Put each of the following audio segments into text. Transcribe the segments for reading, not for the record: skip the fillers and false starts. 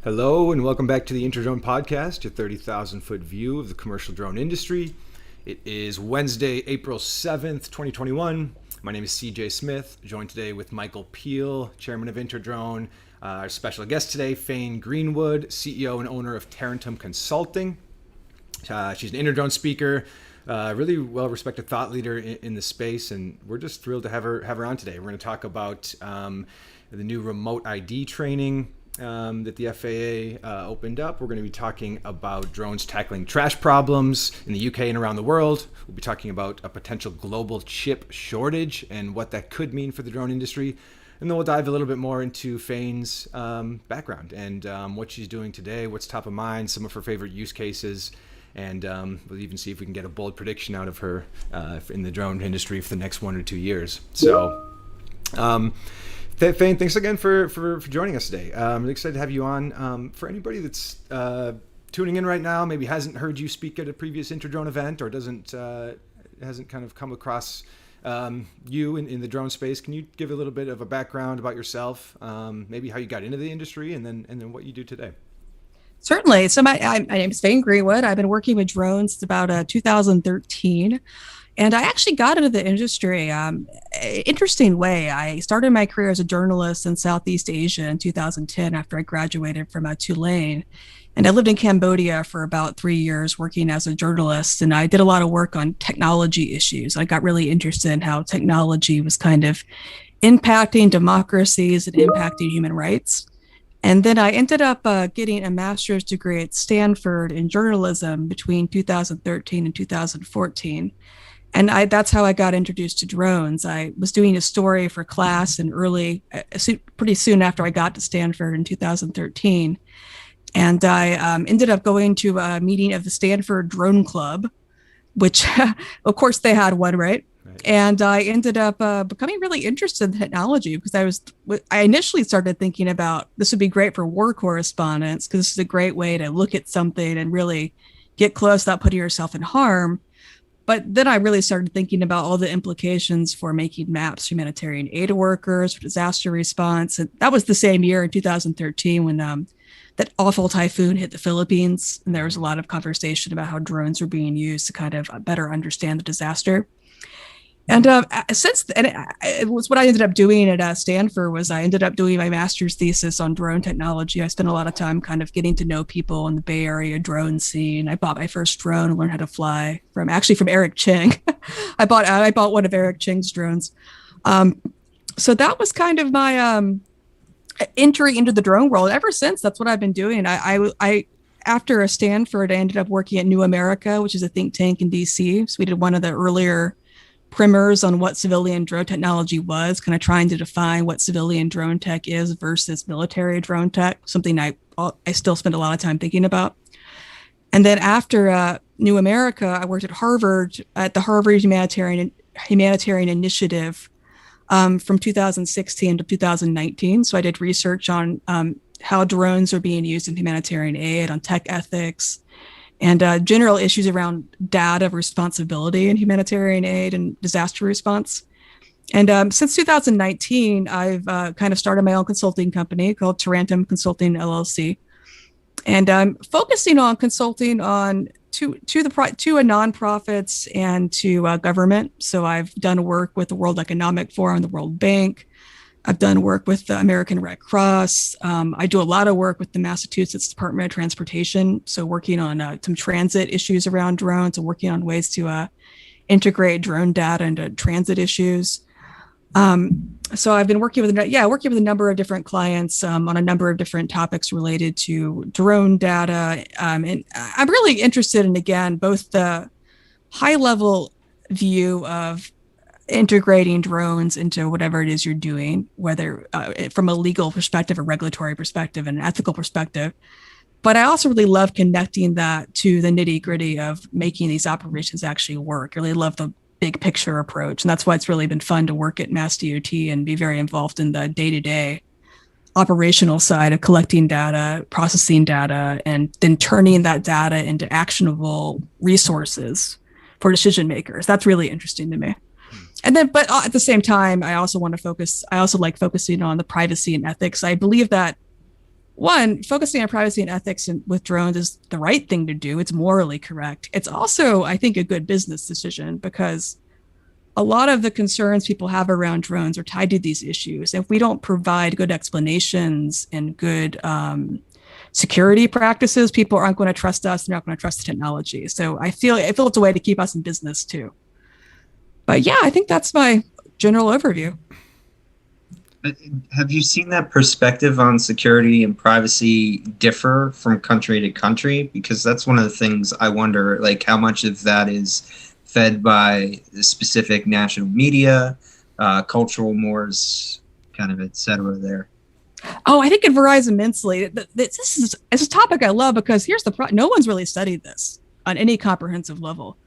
Hello and welcome back to the Interdrone Podcast, your 30,000-foot view of the commercial drone industry. It is Wednesday, April 7th, 2021. My name is CJ Smith, joined today with Michael Peel, chairman of Interdrone. Our special guest today, Faine Greenwood, CEO and owner of Tarentum Consulting. She's an Interdrone speaker, really well-respected thought leader in the space, and we're just thrilled to have her on today. We're going to talk about the new remote ID training that the FAA opened up. We're going to be talking about drones tackling trash problems in the UK and around the world. We'll be talking about a potential global chip shortage and what that could mean for the drone industry. And then we'll dive a little bit more into Faine's background and what she's doing today, what's top of mind, some of her favorite use cases, and we'll even see if we can get a bold prediction out of her in the drone industry for the next 1 or 2 years. So, Faine, thanks again for joining us today. I'm really excited to have you on. For anybody that's tuning in right now, maybe hasn't heard you speak at a previous Interdrone event or hasn't kind of come across you in the drone space, can you give a little bit of a background about yourself, maybe how you got into the industry, and then what you do today? Certainly. So my name is Faine Greenwood. I've been working with drones since about 2013. And I actually got into the industry interesting way. I started my career as a journalist in Southeast Asia in 2010 after I graduated from Tulane. And I lived in Cambodia for about 3 years working as a journalist. And I did a lot of work on technology issues. I got really interested in how technology was kind of impacting democracies and impacting human rights. And then I ended up getting a master's degree at Stanford in journalism between 2013 and 2014. And that's how I got introduced to drones. I was doing a story for class pretty soon after I got to Stanford in 2013. And I ended up going to a meeting of the Stanford Drone Club, which of course they had one, right? And I ended up becoming really interested in technology because I initially started thinking about this would be great for war correspondence because this is a great way to look at something and really get close without putting yourself in harm. But then I really started thinking about all the implications for making maps, humanitarian aid workers, for disaster response. And that was the same year in 2013 when that awful typhoon hit the Philippines. And there was a lot of conversation about how drones were being used to kind of better understand the disaster. And it was what I ended up doing at Stanford was I ended up doing my master's thesis on drone technology. I spent a lot of time kind of getting to know people in the Bay Area drone scene. I bought my first drone and learned how to fly from Eric Cheng. I bought one of Eric Cheng's drones. So that was kind of my entry into the drone world. Ever since, that's what I've been doing. I after Stanford, I ended up working at New America, which is a think tank in DC. So we did one of the earlier primers on what civilian drone technology was, kind of trying to define what civilian drone tech is versus military drone tech, something I still spend a lot of time thinking about. And then after New America, I worked at Harvard at the Harvard Humanitarian Initiative from 2016 to 2019. So I did research on how drones are being used in humanitarian aid, on tech ethics, and general issues around data responsibility in humanitarian aid and disaster response. And since 2019, I've kind of started my own consulting company called Tarentum Consulting LLC. And I'm focusing on consulting on to nonprofits and to government. So I've done work with the World Economic Forum, the World Bank. I've done work with the American Red Cross. I do a lot of work with the Massachusetts Department of Transportation. So working on some transit issues around drones and working on ways to integrate drone data into transit issues. So I've been working with a number of different clients on a number of different topics related to drone data. And I'm really interested in, again, both the high level view of integrating drones into whatever it is you're doing, whether from a legal perspective, a regulatory perspective, and an ethical perspective. But I also really love connecting that to the nitty gritty of making these operations actually work. I really love the big picture approach. And that's why it's really been fun to work at Mass DOT and be very involved in the day-to-day operational side of collecting data, processing data, and then turning that data into actionable resources for decision makers. That's really interesting to me. And then, but at the same time, I also like focusing on the privacy and ethics. I believe that one, focusing on privacy and ethics with drones is the right thing to do. It's morally correct. It's also, I think, a good business decision because a lot of the concerns people have around drones are tied to these issues. If we don't provide good explanations and good security practices, people aren't going to trust us. They're not going to trust the technology. So I feel it's a way to keep us in business too. But yeah, I think that's my general overview. Have you seen that perspective on security and privacy differ from country to country? Because that's one of the things I wonder, like how much of that is fed by the specific national media, cultural mores, kind of et cetera there. Oh, I think it varies immensely. It's a topic I love because here's the problem. No one's really studied this on any comprehensive level.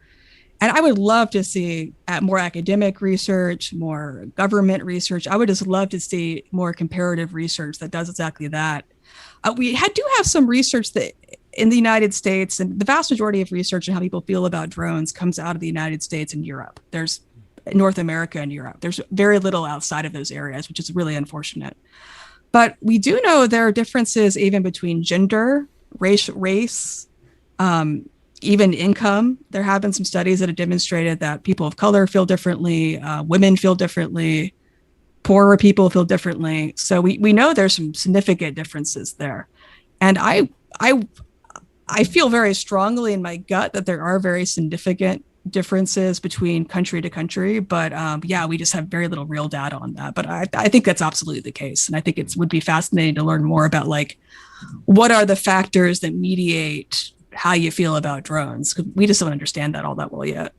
And I would love to see more academic research, more government research. I would just love to see more comparative research that does exactly that. We do have some research that in the United States, and the vast majority of research on how people feel about drones comes out of the United States and Europe. There's North America and Europe. There's very little outside of those areas, which is really unfortunate. But we do know there are differences even between gender, race, even income. There have been some studies that have demonstrated that people of color feel differently, women feel differently, poorer people feel differently. So we know there's some significant differences there. And I feel very strongly in my gut that there are very significant differences between country to country. But yeah, we just have very little real data on that. But I think that's absolutely the case. And I think it would be fascinating to learn more about like, what are the factors that mediate how you feel about drones? Because we just don't understand that all that well yet.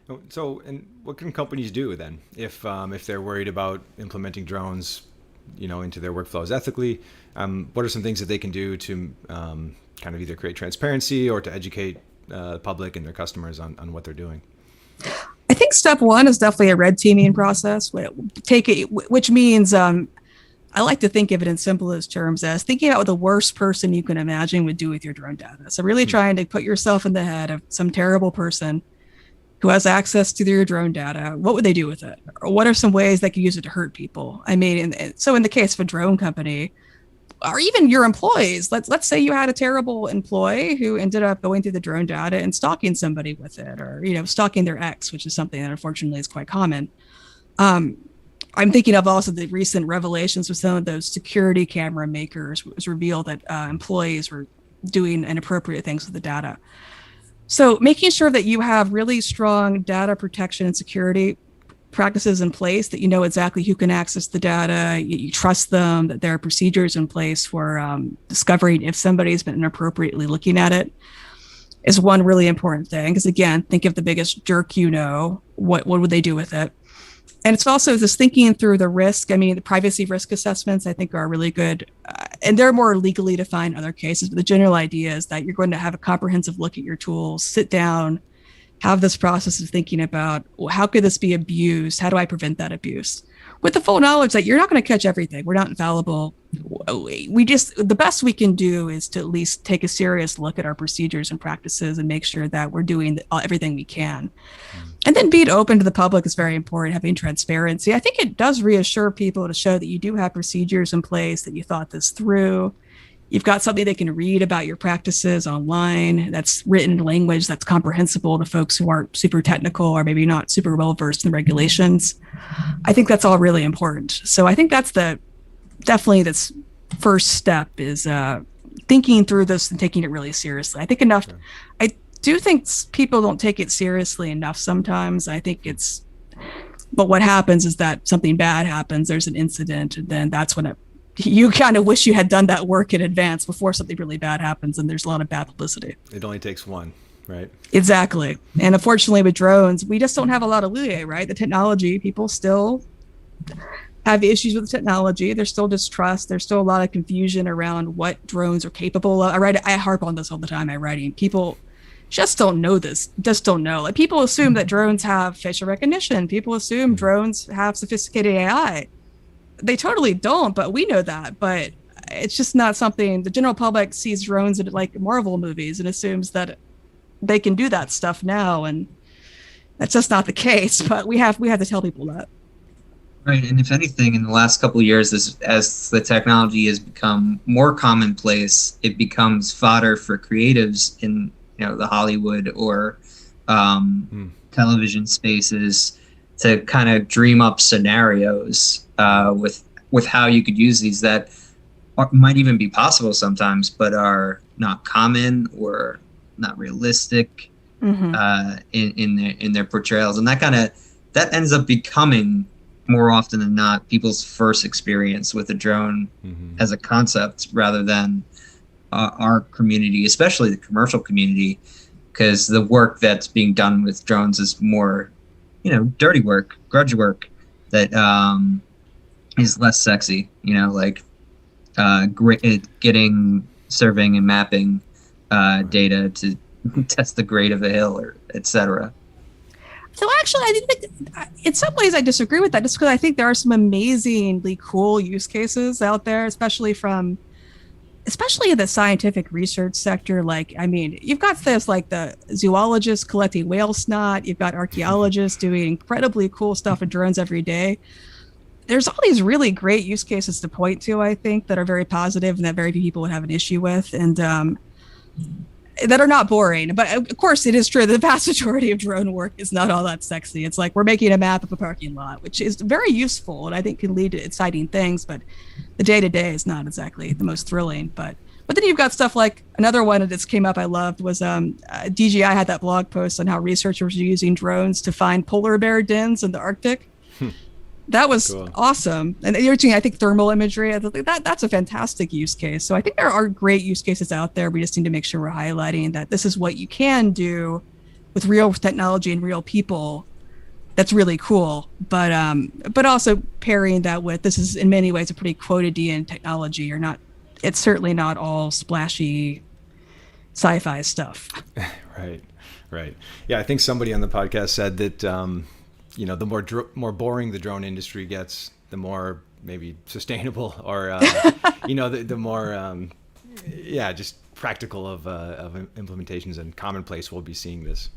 Right. So, and what can companies do then if they're worried about implementing drones, into their workflows ethically? What are some things that they can do to kind of either create transparency or to educate the public and their customers on what they're doing? I think step one is definitely a red teaming process. Which means I like to think of it in simplest terms as thinking about what the worst person you can imagine would do with your drone data. So really trying to put yourself in the head of some terrible person who has access to your drone data. What would they do with it? Or what are some ways they could use it to hurt people? I mean, so in the case of a drone company, or even your employees, let's say you had a terrible employee who ended up going through the drone data and stalking somebody with it, or stalking their ex, which is something that unfortunately is quite common. I'm thinking of also the recent revelations with some of those security camera makers. It was revealed that employees were doing inappropriate things with the data. So making sure that you have really strong data protection and security practices in place, that you know exactly who can access the data, you trust them, that there are procedures in place for discovering if somebody's been inappropriately looking at it, is one really important thing. Because again, think of the biggest jerk what would they do with it? And it's also just thinking through the risk. I mean, the privacy risk assessments, I think, are really good. And they're more legally defined in other cases. But the general idea is that you're going to have a comprehensive look at your tools, sit down, have this process of thinking about, well, how could this be abused? How do I prevent that abuse? With the full knowledge that you're not going to catch everything. We're not infallible. The best we can do is to at least take a serious look at our procedures and practices and make sure that we're doing everything we can. And then being open to the public is very important, having transparency. I think it does reassure people to show that you do have procedures in place, that you thought this through. You've got something they can read about your practices online that's written in language that's comprehensible to folks who aren't super technical or maybe not super well versed in the regulations. I think that's all really important. So I think that's definitely this first step is thinking through this and taking it really seriously. I think enough. Yeah. I do think people don't take it seriously enough sometimes. I think but what happens is that something bad happens, there's an incident, and then that's when you kind of wish you had done that work in advance before something really bad happens, and there's a lot of bad publicity. It only takes one, right? Exactly. And unfortunately with drones, we just don't have a lot of leeway, right? The technology, people still have issues with the technology. There's still distrust. There's still a lot of confusion around what drones are capable of. I harp on this all the time. People just don't know this, just don't know. Like, people assume that drones have facial recognition. People assume drones have sophisticated AI. They totally don't, but we know that. But it's just not something the general public sees drones in like Marvel movies and assumes that they can do that stuff now, and that's just not the case. But we have to tell people that. Right, and if anything, in the last couple of years, as the technology has become more commonplace, it becomes fodder for creatives in the Hollywood or television spaces to kind of dream up scenarios with how you could use these that might even be possible sometimes, but are not common or not realistic in their portrayals, and that ends up becoming more often than not people's first experience with a drone as a concept, rather than our community, especially the commercial community, because the work that's being done with drones is more, dirty work, grudge work that is less sexy. Getting surveying and mapping data to test the grade of a hill, or etc. So actually, I think that in some ways I disagree with that, just because I think there are some amazingly cool use cases out there, especially in the scientific research sector. Like, I mean, you've got this, like the zoologists collecting whale snot. You've got archaeologists doing incredibly cool stuff with drones every day. There's all these really great use cases to point to, I think, that are very positive and that very few people would have an issue with, and that are not boring. But of course, it is true that the vast majority of drone work is not all that sexy. It's like we're making a map of a parking lot, which is very useful and I think can lead to exciting things, but the day-to-day is not exactly the most thrilling. But then you've got stuff like another one that just came up I loved was DJI had that blog post on how researchers are using drones to find polar bear dens in the Arctic. That was cool. Awesome. And you're doing, I think, thermal imagery. I think that's a fantastic use case. So I think there are great use cases out there. We just need to make sure we're highlighting that this is what you can do with real technology and real people. That's really cool. But also pairing that with, this is in many ways a pretty quotidian technology. It's certainly not all splashy sci-fi stuff. Right. Yeah, I think somebody on the podcast said that the more boring the drone industry gets, the more maybe sustainable or the more just practical of implementations and commonplace we'll be seeing this.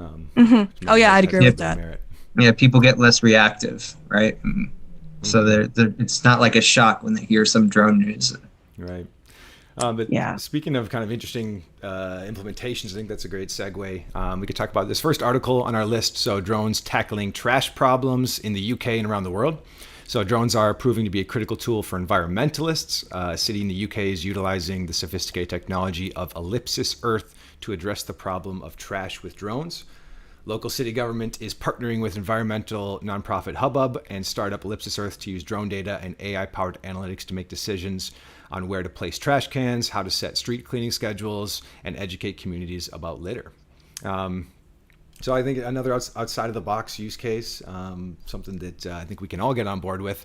Oh yeah, I'd agree with that. Merit. Yeah, people get less reactive, right? So it's not like a shock when they hear some drone news. Right. But speaking of kind of interesting implementations, I think that's a great segue. We could talk about this first article on our list. So drones tackling trash problems in the UK and around the world. So drones are proving to be a critical tool for environmentalists. A city in the UK is utilizing the sophisticated technology of Ellipsis Earth to address the problem of trash with drones. Local city government is partnering with environmental nonprofit Hubbub and startup Ellipsis Earth to use drone data and AI-powered analytics to make decisions on where to place trash cans, how to set street cleaning schedules, and educate communities about litter. So I think another outside of the box use case, something that I think we can all get on board with.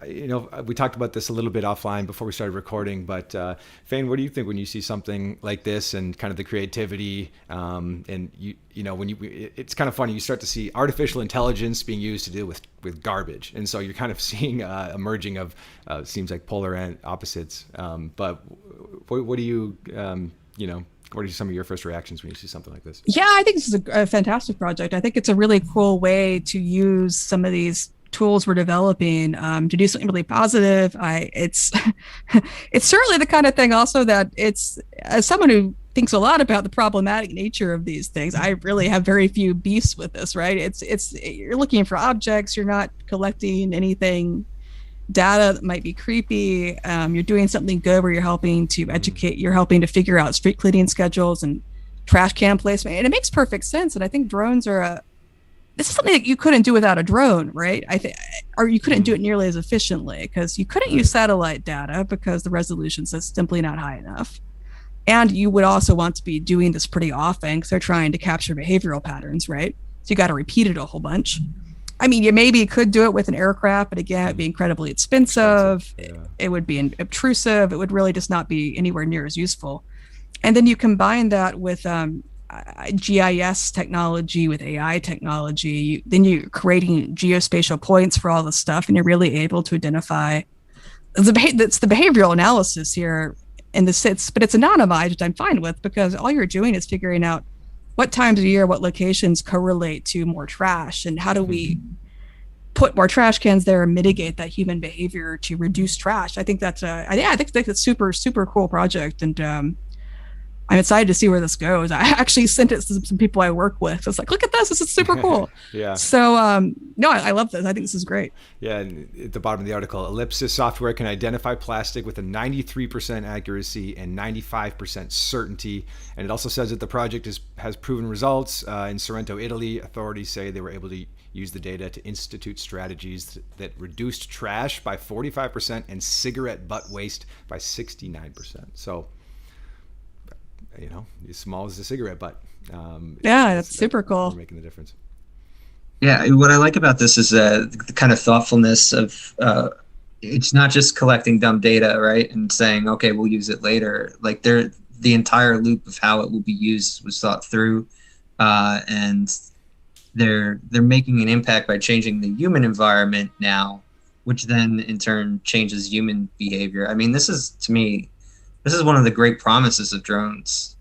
We talked about this a little bit offline before we started recording, but Faine, what do you think when you see something like this and kind of the creativity? And it's kind of funny. You start to see artificial intelligence being used to deal with garbage, and so you're kind of seeing a merging of seems like polar opposites. But what do you what are some of your first reactions when you see something like this? Yeah, I think this is a fantastic project. I think it's a really cool way to use some of these tools we're developing to do something really positive. It's certainly the kind of thing also that it's, as someone who thinks a lot about the problematic nature of these things, I really have very few beefs with this, right? It's you're looking for objects, you're not collecting anything, data that might be creepy. You're doing something good where you're helping to educate, you're helping to figure out street cleaning schedules and trash can placement. And it makes perfect sense. And I think drones are this is something that you couldn't do without a drone, right? Or you couldn't do it nearly as efficiently because you couldn't use satellite data because the resolution's is simply not high enough. And you would also want to be doing this pretty often because they're trying to capture behavioral patterns, right? So you got to repeat it a whole bunch. I mean, you maybe could do it with an aircraft, but again, it'd be incredibly expensive. Yeah. It would be obtrusive. It would really just not be anywhere near as useful. And then you combine that with GIS technology, with AI technology, then you're creating geospatial points for all this stuff, and you're really able to identify it's the behavioral analysis here in the sits, but it's anonymized, which I'm fine with because all you're doing is figuring out what times of year, what locations correlate to more trash, and how do we put more trash cans there and mitigate that human behavior to reduce trash. I think that's I think that's a super, super cool project. And I'm excited to see where this goes. I actually sent it to some people I work with. So it's like, look at this. This is super cool. Yeah. So, no, I love this. I think this is great. Yeah. And at the bottom of the article, Ellipsis software can identify plastic with a 93% accuracy and 95% certainty. And it also says that the project has proven results. In Sorrento, Italy, authorities say they were able to use the data to institute strategies that reduced trash by 45% and cigarette butt waste by 69%. So, as small as a cigarette butt. That's super cool. Making the difference. Yeah, what I like about this is the kind of thoughtfulness of it's not just collecting dumb data, right, and saying, okay, we'll use it later. Like the entire loop of how it will be used was thought through, and they're making an impact by changing the human environment now, which then in turn changes human behavior. I mean, this is one of the great promises of drones,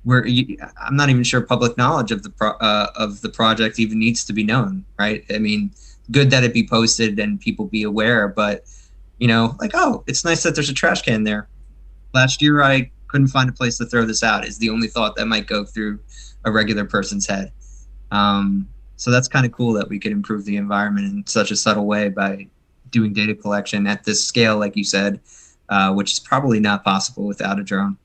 where I'm not even sure public knowledge of the project even needs to be known, right? I mean, good that it be posted and people be aware, but oh, it's nice that there's a trash can there. Last year, I couldn't find a place to throw this out is the only thought that might go through a regular person's head. So that's kind of cool that we could improve the environment in such a subtle way by doing data collection at this scale, like you said, which is probably not possible without a drone.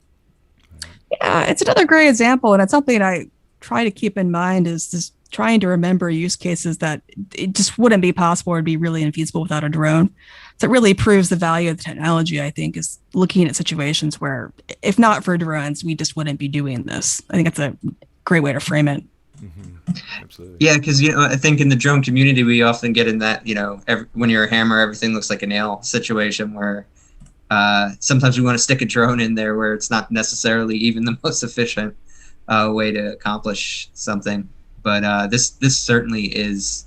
Yeah, it's another great example, and it's something I try to keep in mind is just trying to remember use cases that it just wouldn't be possible or be really infeasible without a drone. So it really proves the value of the technology, I think, is looking at situations where if not for drones, we just wouldn't be doing this. I think that's a great way to frame it. Mm-hmm. Absolutely. Yeah, because I think in the drone community, we often get in that, when you're a hammer, everything looks like a nail situation where sometimes we want to stick a drone in there where it's not necessarily even the most efficient way to accomplish something. But this certainly is,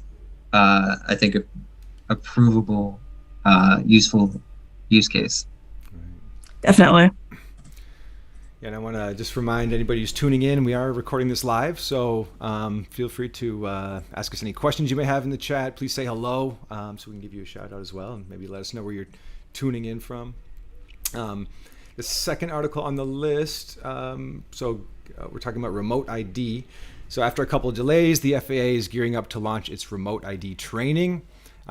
I think, a provable, useful use case. Definitely. And I want to just remind anybody who's tuning in, we are recording this live, so feel free to ask us any questions you may have in the chat. Please say hello so we can give you a shout out as well, and maybe let us know where you're tuning in from. The second article on the list, we're talking about remote ID. So after a couple of delays, the FAA is gearing up to launch its remote ID training.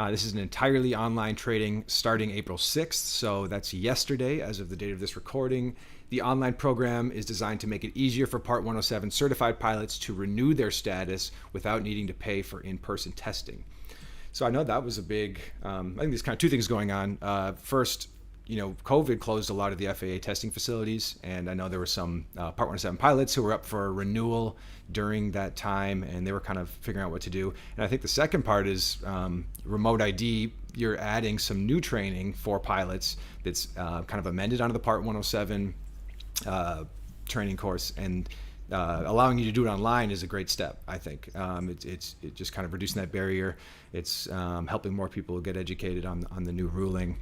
This is an entirely online training starting April 6th, so that's yesterday as of the date of this recording. The online program is designed to make it easier for Part 107 certified pilots to renew their status without needing to pay for in-person testing. So I know that was a big, I think there's kind of two things going on. First, COVID closed a lot of the FAA testing facilities, and I know there were some Part 107 pilots who were up for renewal during that time, and they were kind of figuring out what to do. And I think the second part is remote ID. You're adding some new training for pilots that's kind of amended onto the Part 107 training course, and allowing you to do it online is a great step, I think. It's just kind of reducing that barrier. It's helping more people get educated on the new ruling.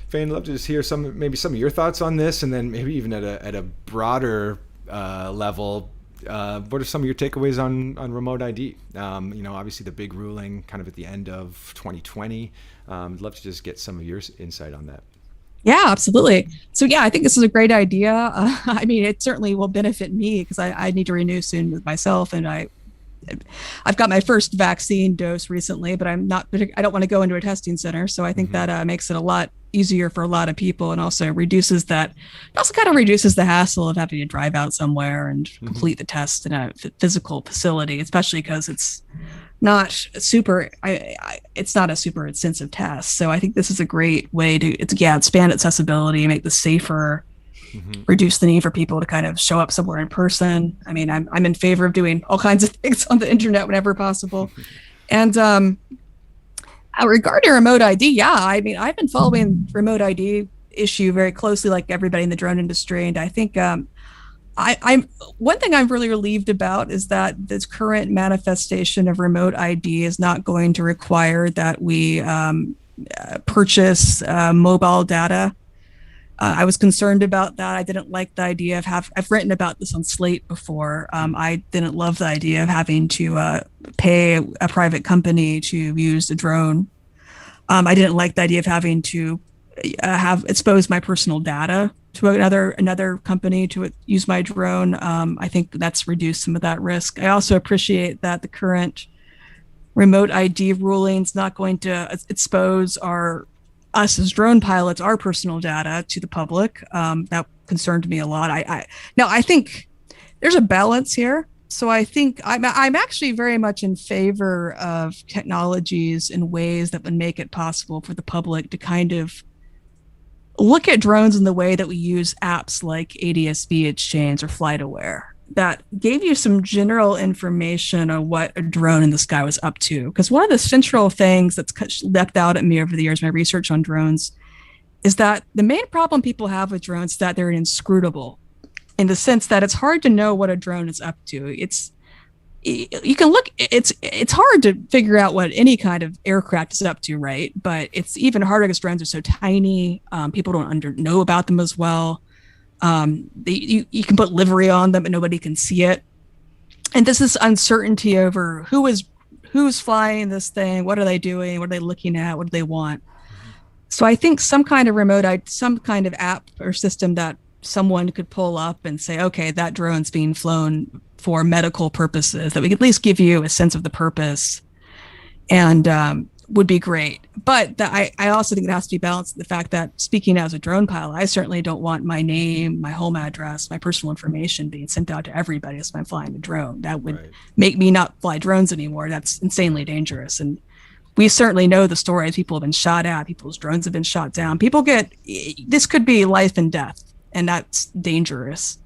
Faine, I'd love to just hear some of your thoughts on this, and then maybe even at a broader level, what are some of your takeaways on remote ID? Obviously the big ruling kind of at the end of 2020. I'd love to just get some of your insight on that. Yeah, absolutely. So yeah, I think this is a great idea. I mean, it certainly will benefit me because I need to renew soon with myself, and I've got my first vaccine dose recently, but I don't want to go into a testing center. So I think that makes it a lot easier for a lot of people, and also reduces the hassle of having to drive out somewhere and complete the test in a physical facility, especially because it's not super, it's not a super extensive test. So I think this is a great way to expand accessibility, make this safer, reduce the need for people to kind of show up somewhere in person. I mean, I'm in favor of doing all kinds of things on the internet whenever possible. And regarding remote ID, yeah, I mean, I've been following remote ID issue very closely, like everybody in the drone industry. And I think I'm one thing I'm really relieved about is that this current manifestation of remote ID is not going to require that we purchase mobile data I was concerned about that. I didn't like the idea of I've written about this on Slate before. I didn't love the idea of having to pay a private company to use a drone. I didn't like the idea of having to have expose my personal data to another company to use my drone. I think that's reduced some of that risk. I also appreciate that the current remote ID ruling is not going to expose us as drone pilots, our personal data to the public. That concerned me a lot. I think there's a balance here. So I think I'm actually very much in favor of technologies in ways that would make it possible for the public to kind of look at drones in the way that we use apps like ADS-B Exchange or FlightAware that gave you some general information on what a drone in the sky was up to. Because one of the central things that's leapt out at me over the years, my research on drones, is that the main problem people have with drones is that they're inscrutable, in the sense that it's hard to know what a drone is up to. It's hard to figure out what any kind of aircraft is up to, right? But it's even harder because drones are so tiny. People don't know about them as well. You can put livery on them, but nobody can see it. And this is uncertainty over who's flying this thing, what are they doing, what are they looking at, what do they want. So I think some kind of app or system that someone could pull up and say, okay, that drone's being flown for medical purposes, that we could at least give you a sense of the purpose, and would be great. But I also think it has to be balanced with the fact that, speaking as a drone pilot, I certainly don't want my name, my home address, my personal information being sent out to everybody as I'm flying a drone. That would make me not fly drones anymore. That's insanely dangerous. And we certainly know the stories. People have been shot at, people's drones have been shot down. This could be life and death, and that's dangerous.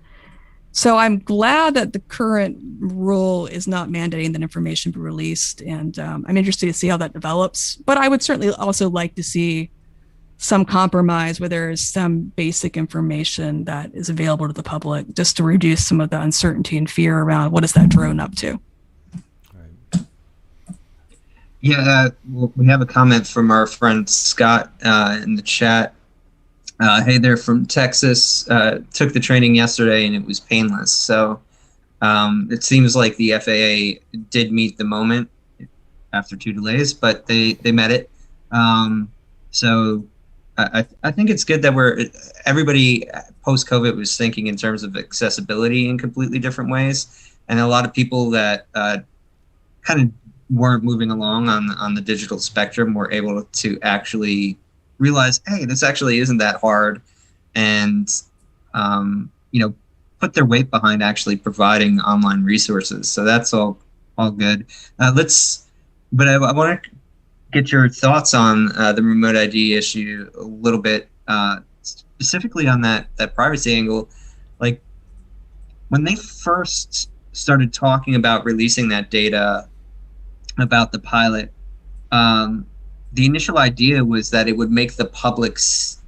So I'm glad that the current rule is not mandating that information be released, and I'm interested to see how that develops. But I would certainly also like to see some compromise where there is some basic information that is available to the public, just to reduce some of the uncertainty and fear around what is that drone up to. Yeah, we have a comment from our friend Scott in the chat. Hey, they're from Texas. Took the training yesterday and it was painless. So it seems like the FAA did meet the moment after 2 delays, but they met it. So I think it's good that everybody post-COVID was thinking in terms of accessibility in completely different ways. And a lot of people that kind of weren't moving along on the digital spectrum were able to actually realize, hey, this actually isn't that hard, and put their weight behind actually providing online resources. So that's all good. But I want to get your thoughts on the remote ID issue a little bit, specifically on that privacy angle. Like, when they first started talking about releasing that data about the pilot, the initial idea was that it would make the public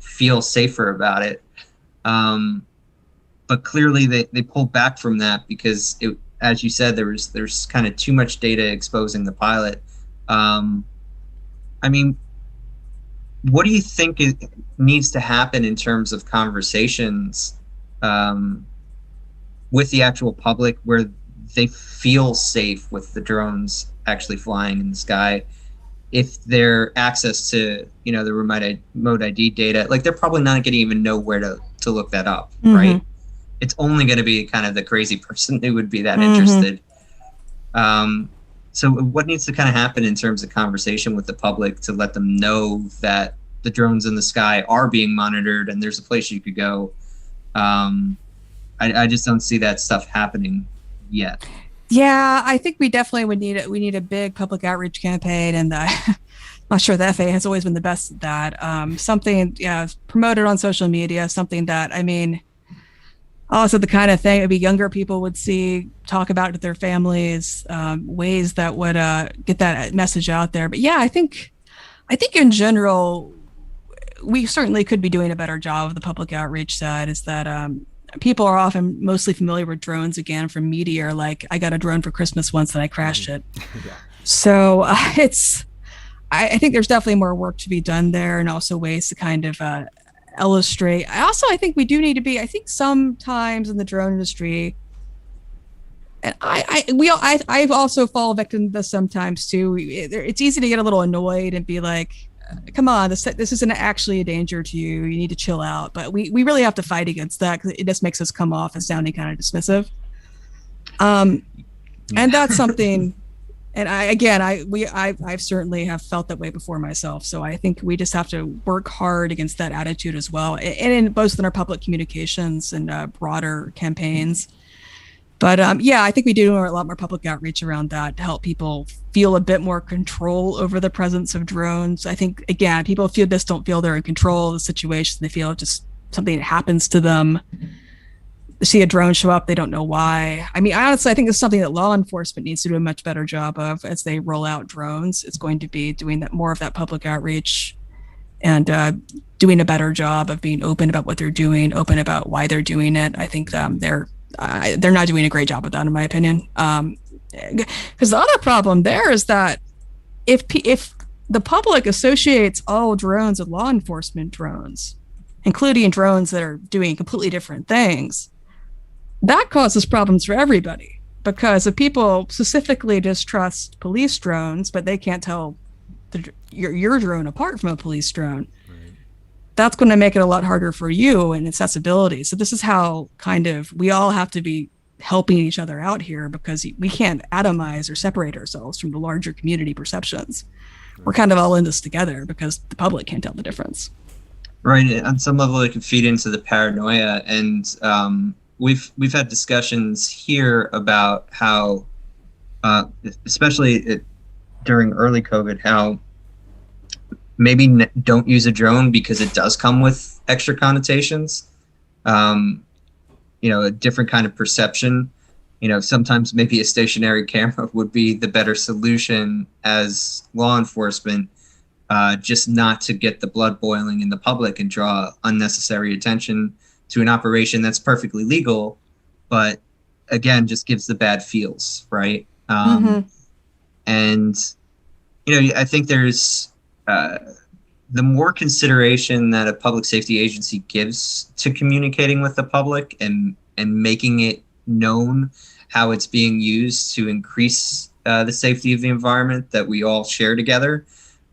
feel safer about it. But clearly they pulled back from that because, as you said, there's kind of too much data exposing the pilot. I mean, what do you think needs to happen in terms of conversations with the actual public where they feel safe with the drones actually flying in the sky? If their access to, the remote ID data, like, they're probably not going to even know where to look that up, right? It's only going to be kind of the crazy person who would be that interested. So what needs to kind of happen in terms of conversation with the public to let them know that the drones in the sky are being monitored and there's a place you could go? I just don't see that stuff happening yet. Yeah, I think we definitely would need a big public outreach campaign, and I'm not sure the FAA has always been the best at that. Something, promoted on social media, something that, also the kind of thing maybe younger people would see, talk about it with their families, ways that would get that message out there. But yeah, I think in general, we certainly could be doing a better job of the public outreach side. Is that people are often mostly familiar with drones, again, from media, like, I got a drone for Christmas once and I crashed it. Yeah. So I think there's definitely more work to be done there, and also ways to kind of illustrate. I think we do need to be, I think sometimes in the drone industry, and I've also fall victim to this sometimes too. It's easy to get a little annoyed and be like, come on, this isn't actually a danger to you. You need to chill out. But we really have to fight against that, because it just makes us come off as sounding kind of dismissive. And that's something. And I've certainly have felt that way before myself. So I think we just have to work hard against that attitude as well, and in both in our public communications and broader campaigns. But I think we do a lot more public outreach around that to help people feel a bit more control over the presence of drones. I think, again, people don't feel they're in control of the situation. They feel just something that happens to them. They see a drone show up, they don't know why. I mean, honestly, I think it's something that law enforcement needs to do a much better job of as they roll out drones. It's going to be doing that more of that public outreach and doing a better job of being open about what they're doing, open about why they're doing it. I think they're not doing a great job of that, in my opinion. Because the other problem there is that if the public associates all drones with law enforcement drones, including drones that are doing completely different things, that causes problems for everybody. Because if people specifically distrust police drones, but they can't tell your drone apart from a police drone, that's going to make it a lot harder for you and accessibility. So this is how kind of we all have to be helping each other out here, because we can't atomize or separate ourselves from the larger community perceptions. We're kind of all in this together because the public can't tell the difference. Right. On some level, it can feed into the paranoia. And we've had discussions here about how, especially during early COVID, how maybe don't use a drone because it does come with extra connotations. A different kind of perception. Sometimes maybe a stationary camera would be the better solution as law enforcement, just not to get the blood boiling in the public and draw unnecessary attention to an operation that's perfectly legal, but again, just gives the bad feels, right? And, I think there's the more consideration that a public safety agency gives to communicating with the public and making it known how it's being used to increase the safety of the environment that we all share together,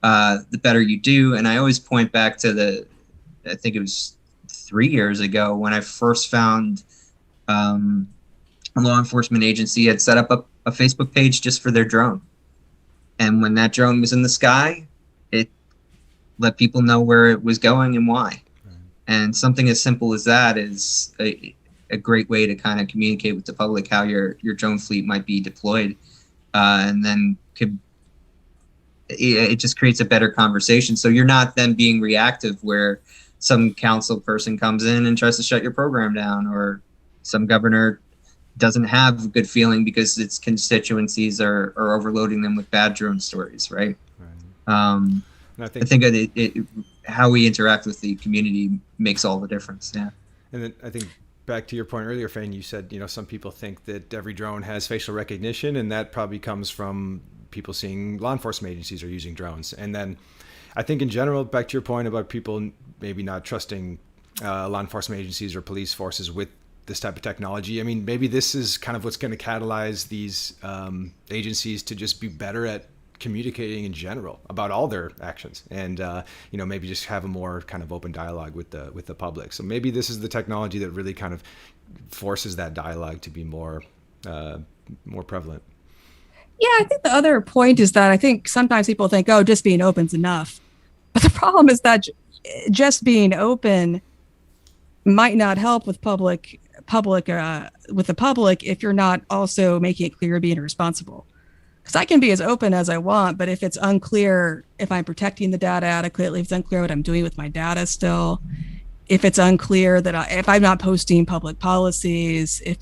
the better you do. And I always point back to I think it was 3 years ago when I first found a law enforcement agency had set up a Facebook page just for their drone. And when that drone was in the sky, it let people know where it was going and why. And something as simple as that is a great way to kind of communicate with the public how your drone fleet might be deployed. And then it just creates a better conversation. So you're not then being reactive where some council person comes in and tries to shut your program down, or some governor doesn't have a good feeling because its constituencies are overloading them with bad drone stories, right? I think how we interact with the community makes all the difference. Yeah. And then I think back to your point earlier, Faine, you said, some people think that every drone has facial recognition, and that probably comes from people seeing law enforcement agencies are using drones. And then I think in general, back to your point about people maybe not trusting law enforcement agencies or police forces with this type of technology. I mean, maybe this is kind of what's going to catalyze these agencies to just be better at communicating in general about all their actions, and maybe just have a more kind of open dialogue with the public. So maybe this is the technology that really kind of forces that dialogue to be more prevalent. Yeah, I think the other point is that I think sometimes people think, oh, just being open's enough. But the problem is that just being open might not help with the public if you're not also making it clear being responsible. Because I can be as open as I want, but if it's unclear if I'm protecting the data adequately, if it's unclear what I'm doing with my data still, if it's unclear that if I'm not posting public policies, if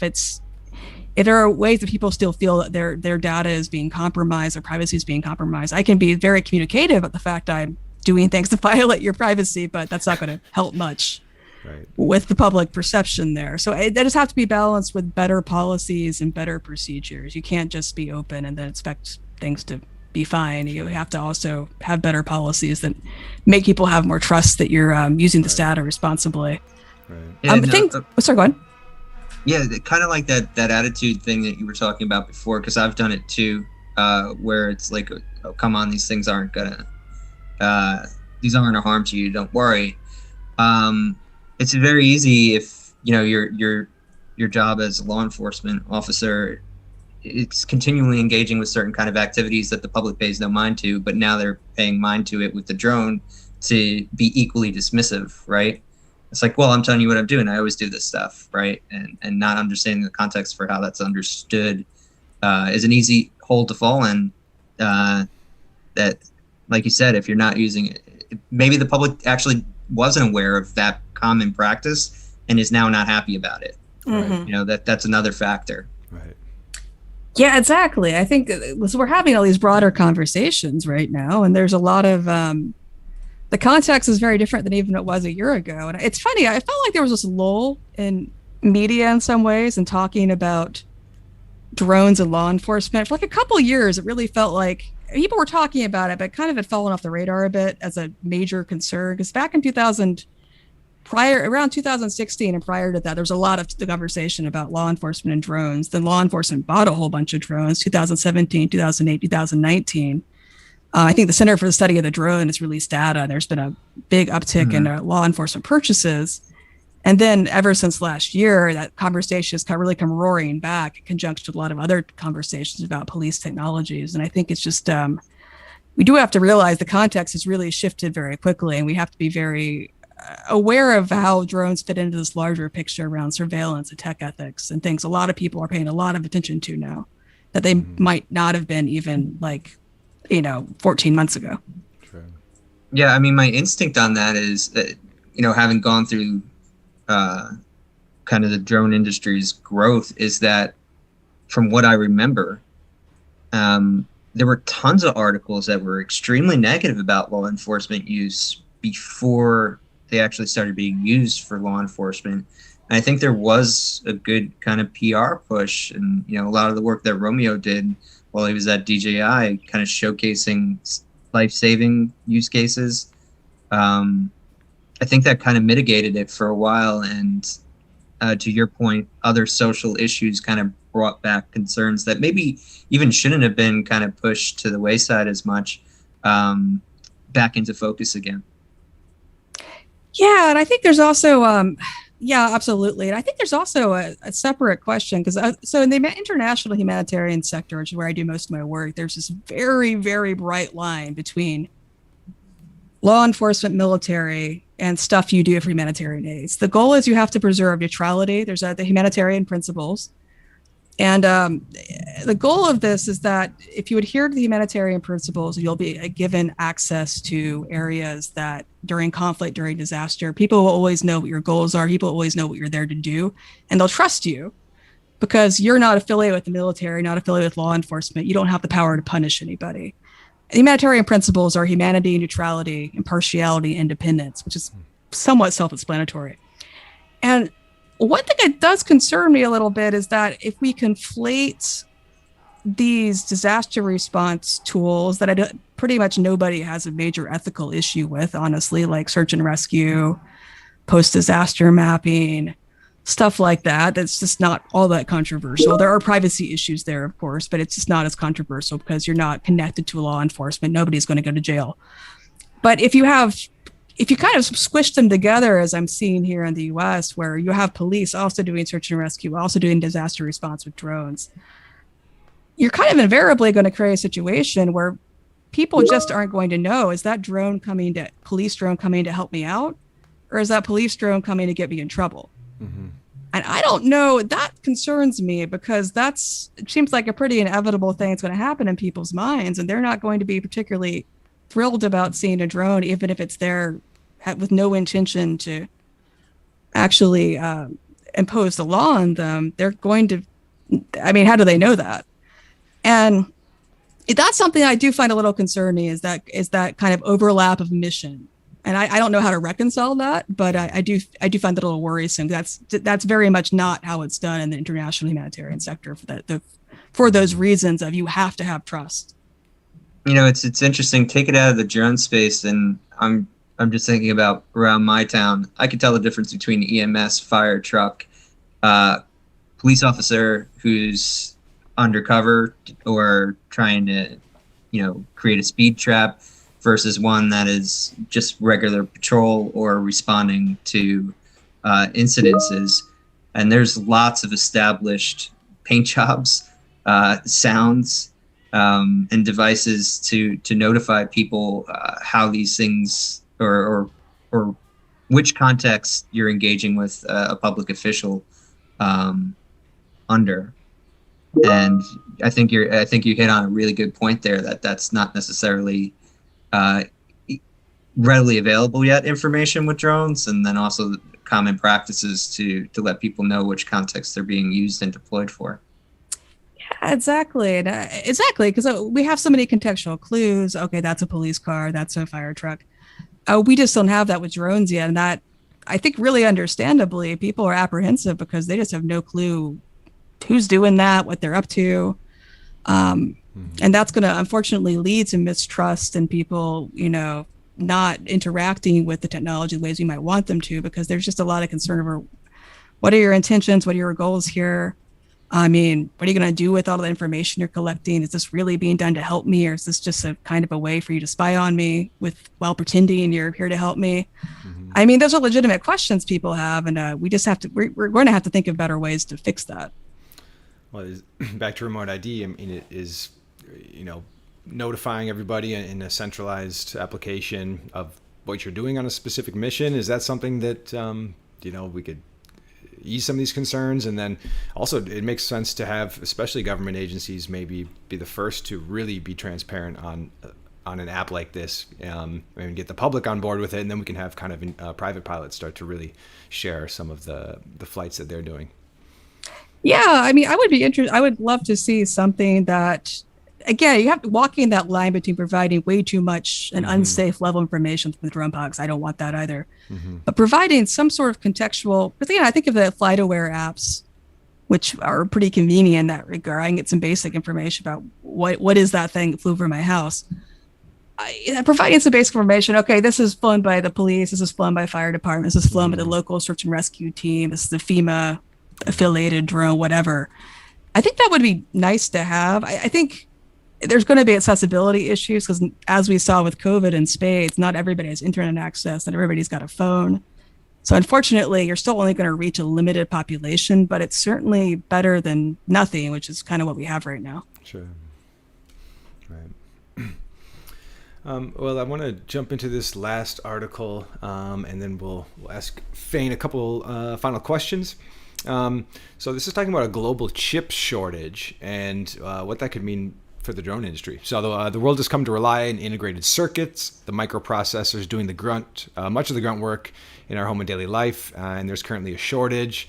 there are ways that people still feel that their data is being compromised or privacy is being compromised, I can be very communicative about the fact I'm doing things to violate your privacy, but that's not going to help much with the public perception there. So that just have to be balanced with better policies and better procedures. You can't just be open and then expect things to be fine. You have to also have better policies that make people have more trust that you're using this data responsibly. Right. Sorry, go on. Yeah, kind of like that attitude thing that you were talking about before, because I've done it too, where it's like, oh, come on, these things aren't these aren't a harm to you. Don't worry. It's very easy if your job as a law enforcement officer, it's continually engaging with certain kind of activities that the public pays no mind to, but now they're paying mind to it with the drone to be equally dismissive, right? It's like, well, I'm telling you what I'm doing. I always do this stuff, right? And not understanding the context for how that's understood is an easy hole to fall in. That, like you said, if you're not using it, maybe the public actually wasn't aware of that common practice and is now not happy about it. Mm-hmm. That's another factor. Right. Yeah, exactly. I think so we're having all these broader conversations right now, and there's a lot of the context is very different than even it was a year ago. And it's funny, I felt like there was this lull in media in some ways and talking about drones and law enforcement for like a couple of years. It really felt like people were talking about it, but kind of had fallen off the radar a bit as a major concern. Because back in around 2016 and prior to that, there was a lot of the conversation about law enforcement and drones. Then law enforcement bought a whole bunch of drones, 2017, 2008, 2019. I think the Center for the Study of the Drone has released data. There's been a big uptick in law enforcement purchases. And then ever since last year, that conversation has really come roaring back in conjunction with a lot of other conversations about police technologies. And I think it's just, we do have to realize the context has really shifted very quickly, and we have to be very aware of how drones fit into this larger picture around surveillance and tech ethics and things a lot of people are paying a lot of attention to now that they might not have been even 14 months ago. True. Yeah, I mean, my instinct on that is that, having gone through kind of the drone industry's growth, is that from what I remember, there were tons of articles that were extremely negative about law enforcement use before they actually started being used for law enforcement. And I think there was a good kind of PR push, and a lot of the work that Romeo did while he was at DJI, kind of showcasing life-saving use cases. I think that kind of mitigated it for a while, and to your point, other social issues kind of brought back concerns that maybe even shouldn't have been kind of pushed to the wayside as much, back into focus again. Yeah, and I think there's also, yeah, absolutely. And I think there's also a separate question, because so in the international humanitarian sector, which is where I do most of my work, there's this very, very bright line between law enforcement, military, and stuff you do for humanitarian aids. The goal is you have to preserve neutrality. There's the Humanitarian Principles. And the goal of this is that if you adhere to the Humanitarian Principles, you'll be given access to areas that during conflict, during disaster, people will always know what your goals are. People always know what you're there to do, and they'll trust you because you're not affiliated with the military, not affiliated with law enforcement. You don't have the power to punish anybody. The Humanitarian Principles are humanity, neutrality, impartiality, independence, which is somewhat self-explanatory. And one thing that does concern me a little bit is that if we conflate these disaster response tools that pretty much nobody has a major ethical issue with, honestly, like search and rescue, post-disaster mapping, stuff like that, that's just not all that controversial. There are privacy issues there, of course, but it's just not as controversial because you're not connected to law enforcement. Nobody's going to go to jail. But if you kind of squish them together, as I'm seeing here in the US, where you have police also doing search and rescue, also doing disaster response with drones, you're kind of invariably going to create a situation where people just aren't going to know, is that police drone coming to help me out? Or is that police drone coming to get me in trouble? Mm-hmm. And I don't know, that concerns me because it seems like a pretty inevitable thing that's going to happen in people's minds. And they're not going to be particularly thrilled about seeing a drone, even if it's there with no intention to actually impose the law on them. They're going to, how do they know that? And that's something I do find a little concerning, is that kind of overlap of mission. And I don't know how to reconcile that, but I do find that a little worrisome. That's very much not how it's done in the international humanitarian sector for those reasons of you have to have trust. It's interesting. Take it out of the drone space, and I'm just thinking about around my town. I could tell the difference between EMS, fire truck, uh, police officer who's undercover or trying to, create a speed trap versus one that is just regular patrol or responding to incidences. And there's lots of established paint jobs, sounds, and devices to notify people how these things or which context you're engaging with a public official under. And I think you hit on a really good point there, that's not necessarily readily available yet information with drones, and then also common practices to let people know which context they're being used and deployed for. Yeah, exactly. And, exactly. Because we have so many contextual clues. Okay, that's a police car. That's a fire truck. We just don't have that with drones yet. And that, I think, really understandably, people are apprehensive because they just have no clue who's doing that, what they're up to. And that's going to unfortunately lead to mistrust and people, not interacting with the technology the ways we might want them to, because there's just a lot of concern over what are your intentions? What are your goals here? I mean, what are you going to do with all the information you're collecting? Is this really being done to help me? Or is this just a kind of a way for you to spy on me while pretending you're here to help me? I mean, those are legitimate questions people have. And we just have to, we're going to have to think of better ways to fix that. Well, back to remote ID, I mean, it is, notifying everybody in a centralized application of what you're doing on a specific mission. Is that something that, we could ease some of these concerns? And then also it makes sense to have, especially government agencies, maybe be the first to really be transparent on an app like this, and get the public on board with it. And then we can have kind of private pilots start to really share some of the flights that they're doing. Yeah, I mean, I would love to see something that, again, you have to walking that line between providing way too much and unsafe level information from the drone box. I don't want that either. But providing some sort of contextual, because again, I think of the FlightAware apps, which are pretty convenient in that regard. I can get some basic information about what is that thing that flew over my house. Providing some basic information. Okay, this is flown by the police. This is flown by fire department. This is flown by the local search and rescue team. This is the FEMA affiliated drone, whatever. I think that would be nice to have. I think there's going to be accessibility issues because, as we saw with COVID and spades, not everybody has internet access, not everybody's got a phone. So unfortunately, you're still only going to reach a limited population, but it's certainly better than nothing, which is kind of what we have right now. Sure. Right. Well, I want to jump into this last article, and then we'll ask Faine a couple final questions. So this is talking about a global chip shortage and what that could mean for the drone industry. So the world has come to rely on integrated circuits, the microprocessors doing much of the grunt work in our home and daily life, and there's currently a shortage.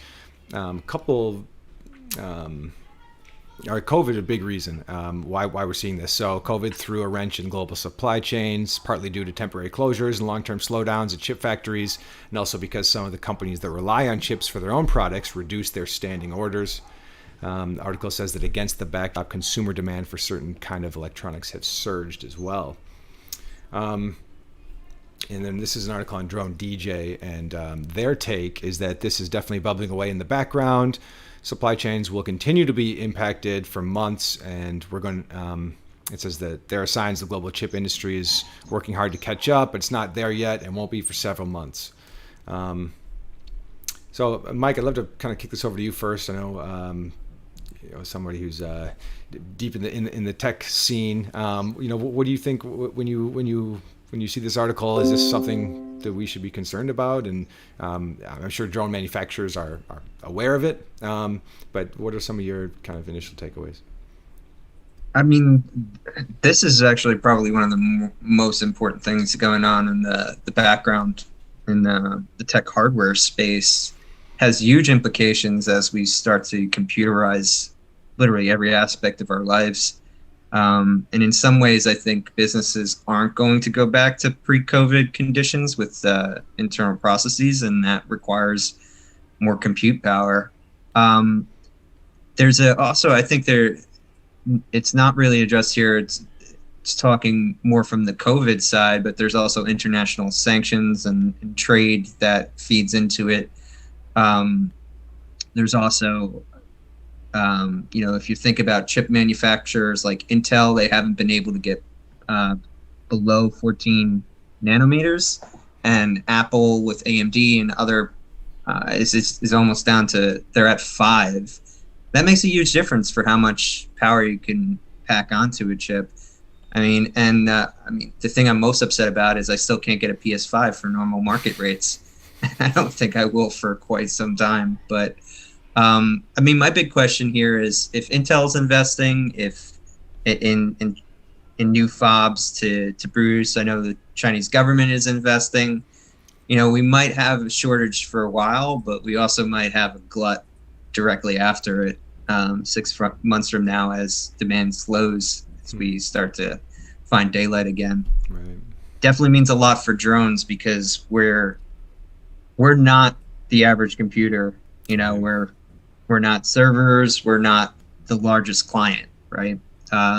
COVID, a big reason why we're seeing this. So COVID threw a wrench in global supply chains, partly due to temporary closures and long-term slowdowns at chip factories, and also because some of the companies that rely on chips for their own products reduced their standing orders. The article says that against the backdrop, consumer demand for certain kind of electronics have surged as well. And then this is an article on Drone DJ, and their take is that this is definitely bubbling away in the background. Supply chains will continue to be impacted for months, and we're going. It says that there are signs the global chip industry is working hard to catch up, but it's not there yet and won't be for several months. So, Mike, I'd love to kind of kick this over to you first. I know, somebody who's deep in the tech scene. What do you think when you see this article? Is this something that we should be concerned about? And I'm sure drone manufacturers are aware of it. But what are some of your kind of initial takeaways? I mean, this is actually probably one of the most important things going on in the background in the tech hardware space. Has huge implications as we start to computerize literally every aspect of our lives. And in some ways, I think businesses aren't going to go back to pre-COVID conditions with internal processes, and that requires more compute power. There's also, I think it's not really addressed here. It's talking more from the COVID side, but there's also international sanctions and trade that feeds into it. There's also, if you think about chip manufacturers like Intel, they haven't been able to get below 14 nanometers, and Apple with AMD and other is almost down to, they're at 5. That makes a huge difference for how much power you can pack onto a chip. The thing I'm most upset about is I still can't get a PS5 for normal market rates. I don't think I will for quite some time. But my big question here is, if Intel's investing, if in new fobs to produce, I know the Chinese government is investing. We might have a shortage for a while, but we also might have a glut directly after it, 6 months from now, as demand slows, as we start to find daylight again. Right. Definitely means a lot for drones, because we're not the average computer. We're not servers, we're not the largest client, right?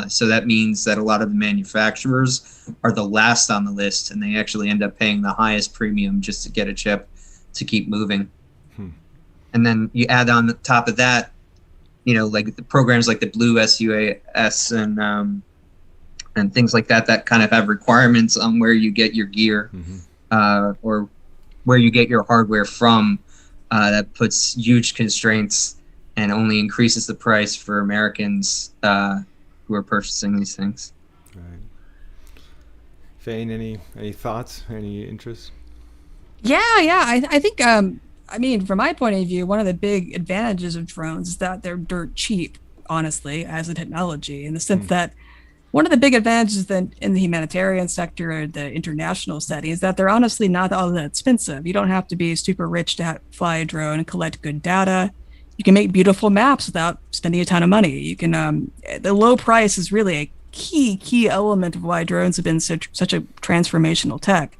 So that means that a lot of the manufacturers are the last on the list, and they actually end up paying the highest premium just to get a chip to keep moving. And then you add on the top of that, like the programs like the Blue SUAS and things like that kind of have requirements on where you get your gear, or where you get your hardware from. That puts huge constraints and only increases the price for Americans who are purchasing these things. Right. Faine, any thoughts? Any interest? Yeah. I think, from my point of view, one of the big advantages of drones is that they're dirt cheap, honestly, as a technology, in the sense that one of the big advantages in the humanitarian sector or the international setting is that they're honestly not all that expensive. You don't have to be super rich to fly a drone and collect good data. You can make beautiful maps without spending a ton of money. You can, the low price is really a key element of why drones have been such a transformational tech.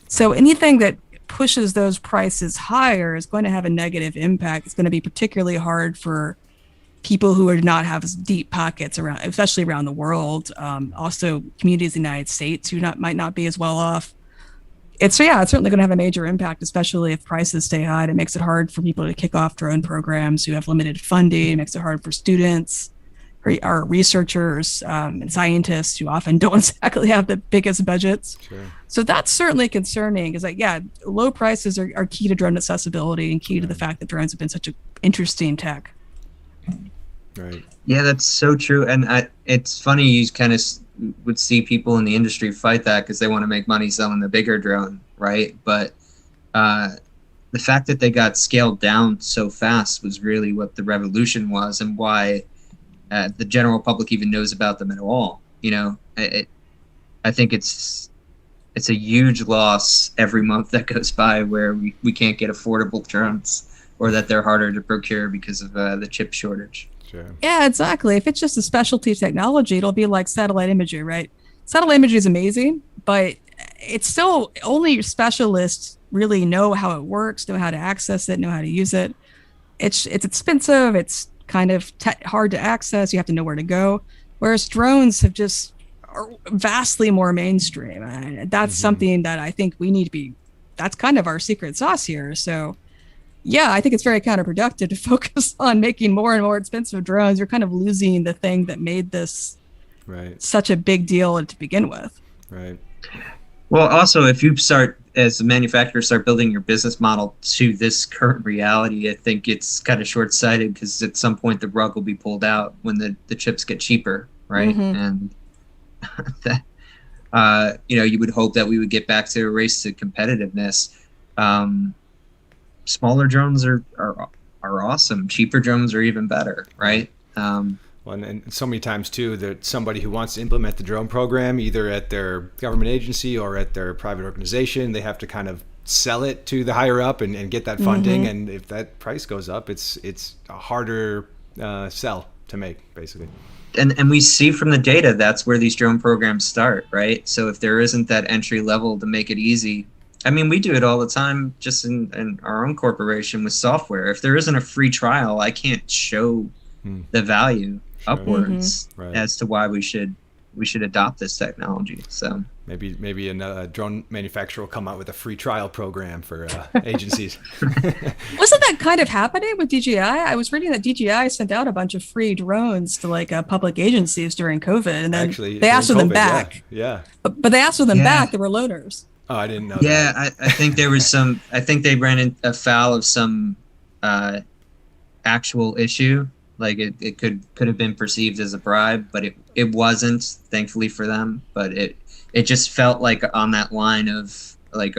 So anything that pushes those prices higher is going to have a negative impact. It's going to be particularly hard for people who do not have deep pockets around, especially around the world. Also, communities in the United States who might not be as well off. It's certainly going to have a major impact, especially if prices stay high. It makes it hard for people to kick off drone programs who have limited funding. It makes it hard for students, or researchers, and scientists who often don't exactly have the biggest budgets. Sure. So that's certainly concerning. Is low prices are key to drone accessibility and key to the fact that drones have been such an interesting tech. Right. Yeah, that's so true. And it's funny, you kind of would see people in the industry fight that because they want to make money selling the bigger drone, right? But the fact that they got scaled down so fast was really what the revolution was, and why the general public even knows about them at all. I think it's a huge loss every month that goes by where we can't get affordable drones, or that they're harder to procure because of the chip shortage. Sure. Yeah, exactly. If it's just a specialty technology, it'll be like satellite imagery, right? Satellite imagery is amazing, but it's still only specialists really know how it works, know how to access it, know how to use it. It's expensive. It's kind of hard to access. You have to know where to go. Whereas drones are vastly more mainstream. And that's something that I think we need to be, that's kind of our secret sauce here. So yeah, I think it's very counterproductive to focus on making more and more expensive drones. You're kind of losing the thing that made this such a big deal to begin with. Right. Well, also, if you start, as a manufacturer, start building your business model to this current reality, I think it's kind of short-sighted, because at some point the rug will be pulled out when the chips get cheaper, right? And that, you would hope that we would get back to a race to competitiveness. Smaller drones are awesome. Cheaper drones are even better, right? And so many times too that somebody who wants to implement the drone program, either at their government agency or at their private organization, they have to kind of sell it to the higher up and get that funding. And if that price goes up, it's a harder sell to make, basically. And we see from the data that's where these drone programs start, right? So if there isn't that entry level to make it easy, we do it all the time just in our own corporation with software. If there isn't a free trial, I can't show the value upwards as to why we should we should adopt this technology. So maybe a drone manufacturer will come out with a free trial program for agencies. Wasn't that kind of happening with DJI? I was reading that DJI sent out a bunch of free drones to like public agencies during COVID, and then they asked for them back. Yeah. But they asked for them back. They were loaners. Oh, I didn't know. Yeah, that. I think there was some. I think they ran afoul of some actual issue. Like it could have been perceived as a bribe, but it wasn't, thankfully for them. But it just felt like on that line of like,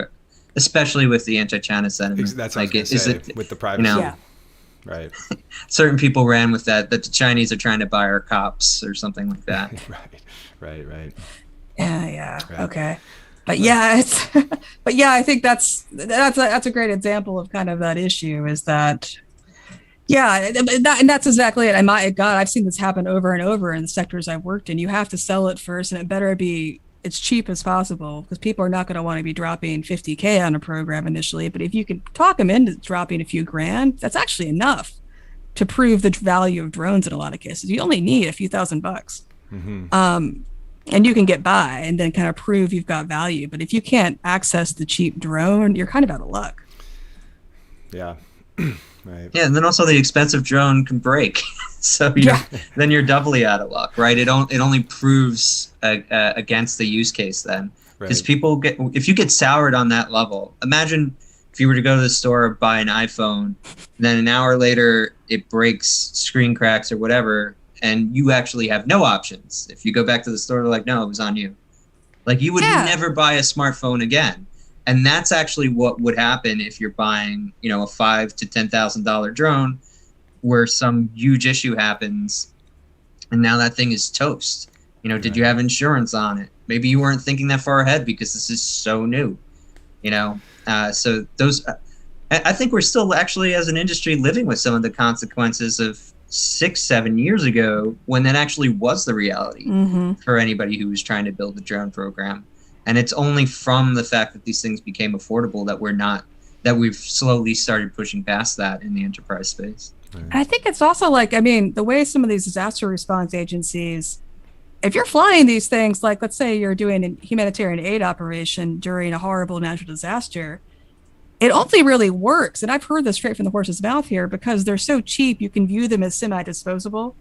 especially with the anti-China sentiment. That's like, what I was gonna say, with the privacy. You know, Yeah. Right. Certain people ran with that the Chinese are trying to buy our cops or something like that. Right. Yeah. Right. Okay. But yeah, I think that's a great example of kind of that issue is that. Yeah, and that's exactly it. I've seen this happen over and over in the sectors I've worked in. You have to sell it first, and it better be as cheap as possible because people are not going to want to be dropping $50K on a program initially. But if you can talk them into dropping a few grand, that's actually enough to prove the value of drones in a lot of cases. You only need a few $1,000. Mm-hmm. And you can get by and then kind of prove you've got value. But if you can't access the cheap drone, you're kind of out of luck. Yeah. Right. Yeah, and then also the expensive drone can break, so then you're doubly out of luck, right? It only proves against the use case then, because people if you get soured on that level. Imagine if you were to go to the store buy an iPhone, then an hour later it breaks, screen cracks or whatever, and you actually have no options. If you go back to the store, they're like, no, it was on you. Like you would never buy a smartphone again. And that's actually what would happen if you're buying, a $5,000 to $10,000 drone, where some huge issue happens, and now that thing is toast. Did you have insurance on it? Maybe you weren't thinking that far ahead because this is so new. So those, I think we're still actually as an industry living with some of the consequences of 6-7 years ago when that actually was the reality for anybody who was trying to build a drone program. And it's only from the fact that these things became affordable that we've slowly started pushing past that in the enterprise space. Right. I think it's also the way some of these disaster response agencies, if you're flying these things, like let's say you're doing a humanitarian aid operation during a horrible natural disaster, it only really works. And I've heard this straight from the horse's mouth here because they're so cheap, you can view them as semi-disposable.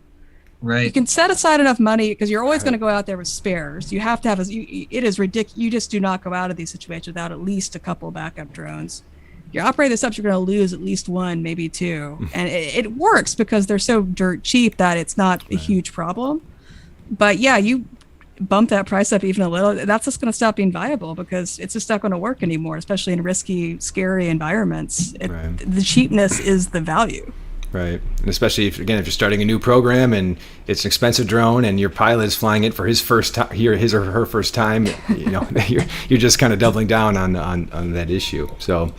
Right. You can set aside enough money because you're always going to go out there with spares. You have to have it is ridiculous. You just do not go out of these situations without at least a couple backup drones. You operate this up, you're going to lose at least one, maybe two. And it works because they're so dirt cheap that it's not a huge problem. But yeah, you bump that price up even a little, that's just going to stop being viable because it's just not going to work anymore, especially in risky, scary environments. The cheapness is the value. Right. And especially if you're starting a new program and it's an expensive drone and your pilot is flying it for his first time, his or her first time, you're just kind of doubling down on that issue. So,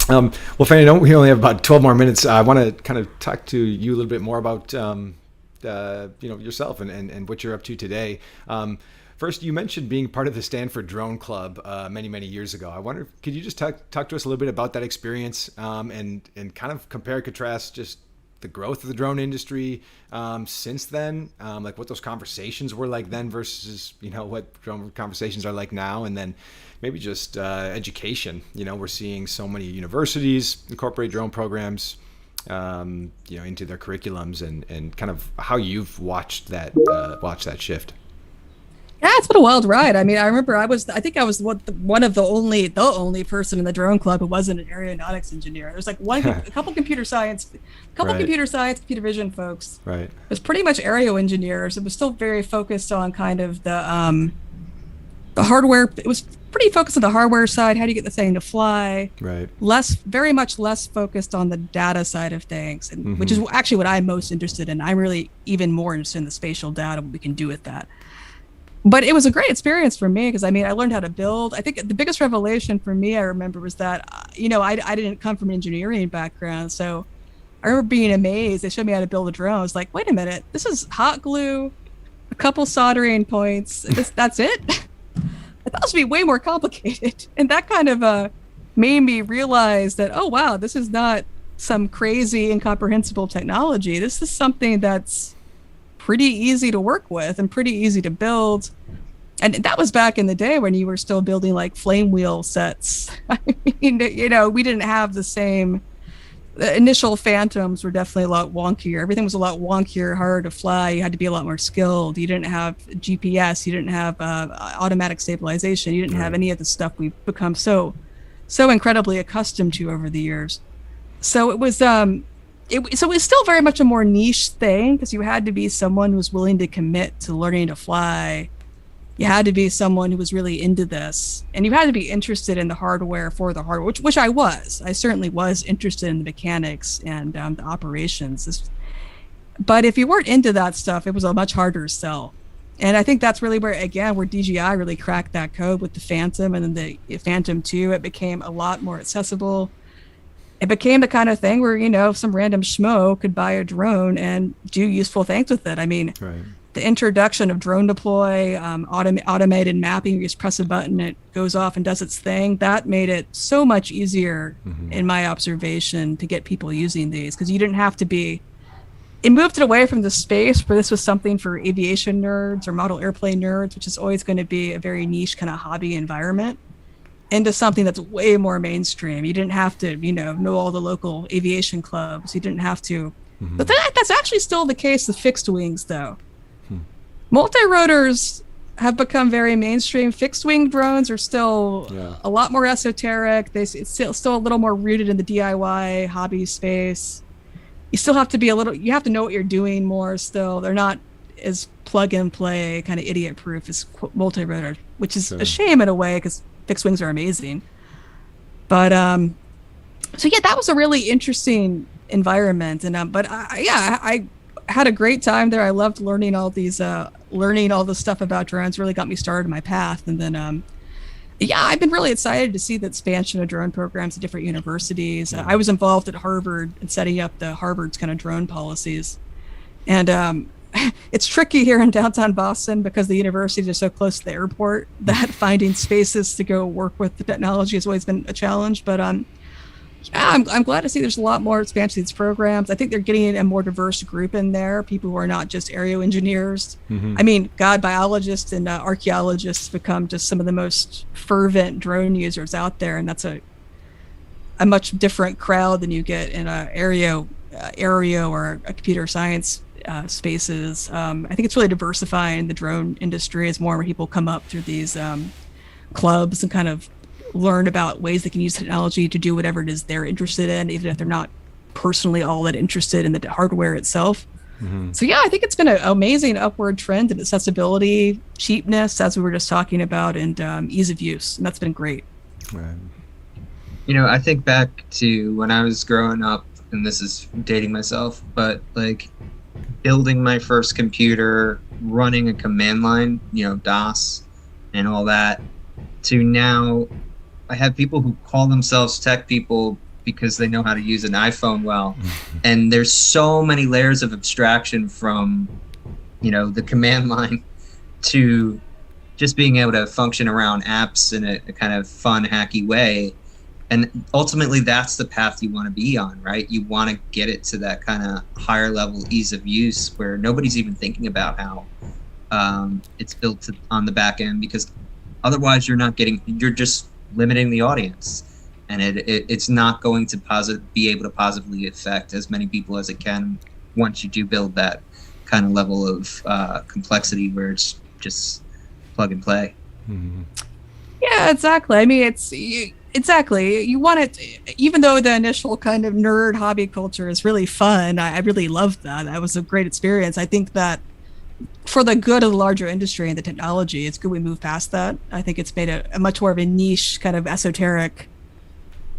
well, Faine, I know we only have about 12 more minutes. I want to kind of talk to you a little bit more about, yourself and what you're up to today. First, you mentioned being part of the Stanford Drone Club many, many years ago. I wonder, could you just talk to us a little bit about that experience and kind of compare and contrast just the growth of the drone industry since then, like what those conversations were like then versus, what drone conversations are like now, and then maybe just education. We're seeing so many universities incorporate drone programs, into their curriculums and kind of how you've watched that shift. Yeah, it's been a wild ride. I mean, I remember I think I was one of the only person in the drone club who wasn't an aeronautics engineer. There's a couple computer science, computer vision folks. Right. It was pretty much aero engineers. It was still very focused on kind of the hardware. It was pretty focused on the hardware side. How do you get the thing to fly? Right. Very much less focused on the data side of things, and which is actually what I'm most interested in. I'm really even more interested in the spatial data, what we can do with that. But it was a great experience for me because I learned how to build. I think the biggest revelation for me, I remember, was that, I didn't come from an engineering background. So I remember being amazed. They showed me how to build a drone. I was like, wait a minute, this is hot glue, a couple soldering points. That's it? I thought this would be way more complicated. And that kind of made me realize that, oh, wow, this is not some crazy incomprehensible technology. This is something that's pretty easy to work with and pretty easy to build. And that was back in the day when you were still building like flame wheel sets. I mean, we didn't have the same. The initial Phantoms were definitely a lot wonkier. Everything was a lot wonkier, harder to fly. You had to be a lot more skilled. You didn't have GPS. You didn't have automatic stabilization. You didn't have any of the stuff we've become so incredibly accustomed to over the years. So it was still very much a more niche thing, because you had to be someone who was willing to commit to learning to fly. You had to be someone who was really into this, and you had to be interested in the hardware for the hardware, which I was. I certainly was interested in the mechanics and the operations. But if you weren't into that stuff, it was a much harder sell. And I think that's really where DJI really cracked that code with the Phantom, and then the Phantom 2. It became a lot more accessible. It became the kind of thing where, some random schmo could buy a drone and do useful things with it. I mean, the introduction of drone deploy, automated mapping, you just press a button, it goes off and does its thing. That made it so much easier, in my observation, to get people using these, because you didn't have to be. It moved it away from the space where this was something for aviation nerds or model airplane nerds, which is always going to be a very niche kind of hobby environment, into something that's way more mainstream. You didn't have to, know all the local aviation clubs. You didn't have to. But that's actually still the case with fixed wings, though. Multi-rotors have become very mainstream. Fixed-wing drones are still a lot more esoteric. It's still a little more rooted in the DIY hobby space. You still have to be you have to know what you're doing more still. They're not as plug-and-play, kind of idiot-proof as multi-rotor, which is a shame in a way, because fixed wings are amazing. But, that was a really interesting environment. And, I had a great time there. I loved learning all the stuff about drones. Really got me started in my path. And then, I've been really excited to see the expansion of drone programs at different universities. I was involved at Harvard in setting up Harvard's kind of drone policies. And it's tricky here in downtown Boston because the universities are so close to the airport that finding spaces to go work with the technology has always been a challenge. But I'm glad to see there's a lot more expansion of these programs. I think they're getting a more diverse group in there, people who are not just aero engineers. I mean, biologists and archaeologists become just some of the most fervent drone users out there, and that's a much different crowd than you get in a aero or a computer science spaces. I think it's really diversifying the drone industry as more people come up through these clubs and kind of learn about ways they can use technology to do whatever it is they're interested in, even if they're not personally all that interested in the hardware itself. So I think it's been an amazing upward trend in accessibility, cheapness, as we were just talking about, and ease of use, and that's been great. I think back to when I was growing up, and this is dating myself, but like building my first computer, running a command line, DOS and all that, to now I have people who call themselves tech people because they know how to use an iPhone well. And there's so many layers of abstraction from, the command line to just being able to function around apps in a kind of fun, hacky way. And ultimately, that's the path you want to be on, right? You want to get it to that kind of higher level ease of use where nobody's even thinking about how it's built on the back end, because otherwise you're just limiting the audience, and it's not going to be able to positively affect as many people as it can once you do build that kind of level of complexity where it's just plug and play. Yeah, exactly. I mean, exactly. You want it, even though the initial kind of nerd hobby culture is really fun. I really loved that. That was a great experience. I think that for the good of the larger industry and the technology, it's good we move past that. I think it's made a much more of a niche kind of esoteric